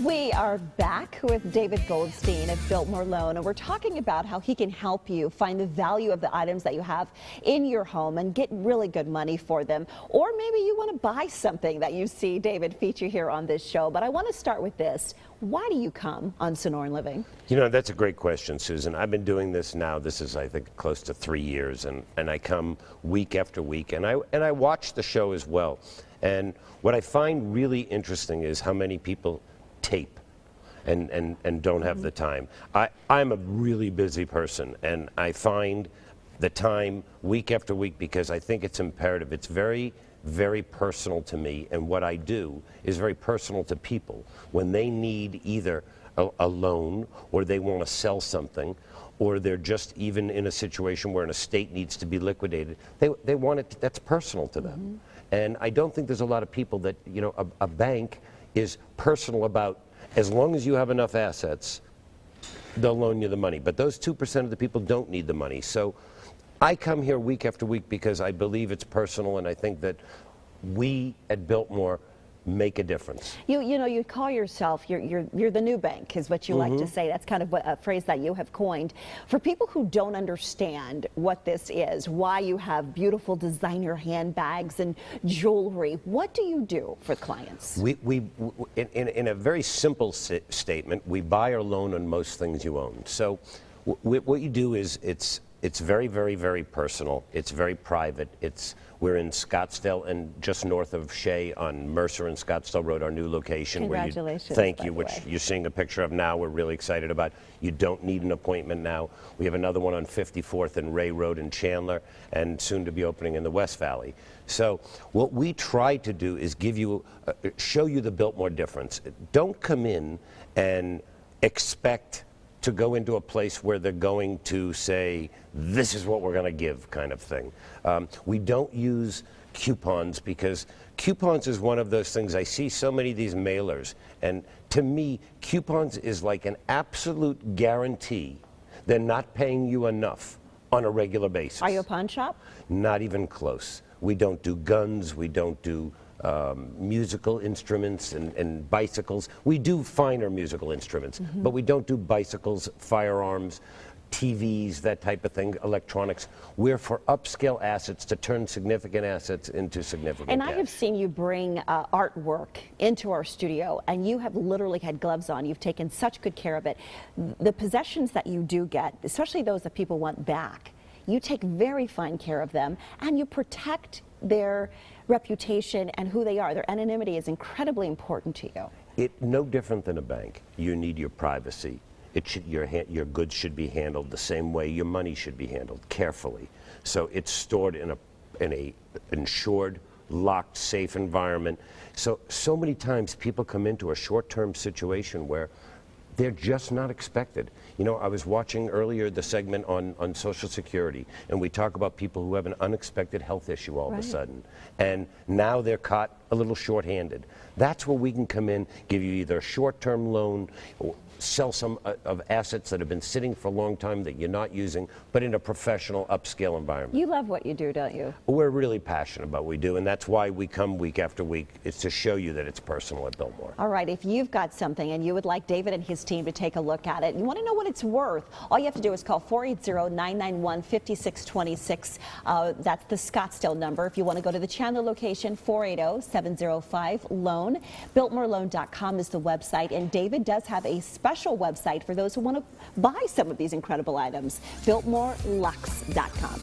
We are back with David Goldstein of Biltmore Loan, and we're talking about how he can help you find the value of the items that you have in your home and get really good money for them. Or maybe you want to buy something that you see David feature here on this show. But I want to start with this. Why do you come on Sonoran Living? You know, that's a great question, Susan. I've been doing this now, this is, I think, close to 3 years, and I come week after week, and I watch the show as well. And what I find really interesting is how many people tape and don't have the time. I'm a really busy person, and I find the time week after week because I think it's imperative. It's very, very personal to me, and what I do is very personal to people. When they need either a loan, or they want to sell something, or they're just even in a situation where an estate needs to be liquidated, they want it, that's personal to them. And I don't think there's a lot of people that, you know, a bank is personal about, as long as you have enough assets, they'll loan you the money. But those 2% of the people don't need the money. So I come here week after week because I believe it's personal, and I think that we at Biltmore make a difference. You know, you call yourself, you're the new bank, is what you like to say. That's kind of a phrase that you have coined. For people who don't understand what this is, why you have beautiful designer handbags and jewelry, what do you do for clients? In a very simple statement, we buy or loan on most things you own. So what you do is it's very, very, very personal. It's very private. We're in Scottsdale and just north of Shea on Mercer and Scottsdale Road, our new location. Congratulations. Thank you, which you're seeing a picture of now. We're really excited about. You don't need an appointment now. We have another one on 54th and Ray Road in Chandler, and soon to be opening in the West Valley. So what we try to do is show you the Biltmore difference. Don't come in and expect to go into a place where they're going to say, this is what we're going to give, kind of thing. We don't use coupons because coupons is one of those things. I see so many of these mailers, and to me, coupons is like an absolute guarantee they're not paying you enough on a regular basis. Are you a pawn shop? Not even close. We don't do guns. We don't do musical instruments and bicycles. We do finer musical instruments, but we don't do bicycles, firearms, TVs, that type of thing, electronics. We're for upscale assets to turn significant assets into significant And cash. I have seen you bring artwork into our studio, and you have literally had gloves on. You've taken such good care of it. The possessions that you do get, especially those that people want back, you take very fine care of them, and you protect their reputation and who they are. Their anonymity is incredibly important to you. No different than a bank. You need your privacy. Your goods should be handled the same way your money should be handled, carefully. So it's stored in a insured, locked, safe environment. So many times people come into a short-term situation where they're just not expected. You know, I was watching earlier the segment on Social Security, and we talk about people who have an unexpected health issue all of a sudden, and now they're caught a little short-handed. That's where we can come in, give you either a short-term loan, or sell some of assets that have been sitting for a long time that you're not using, but in a professional, upscale environment. You love what you do, don't you? We're really passionate about what we do, and that's why we come week after week. It's to show you that it's personal at Biltmore. All right, if you've got something and you would like David and his team to take a look at it, and you want to know what it's worth, all you have to do is call 480-991-5626. That's the Scottsdale number. If you want to go to the Chandler location, 480-705-LOAN. BiltmoreLoan.com is the website, and David does have a special website for those who want to buy some of these incredible items, BiltmoreLux.com.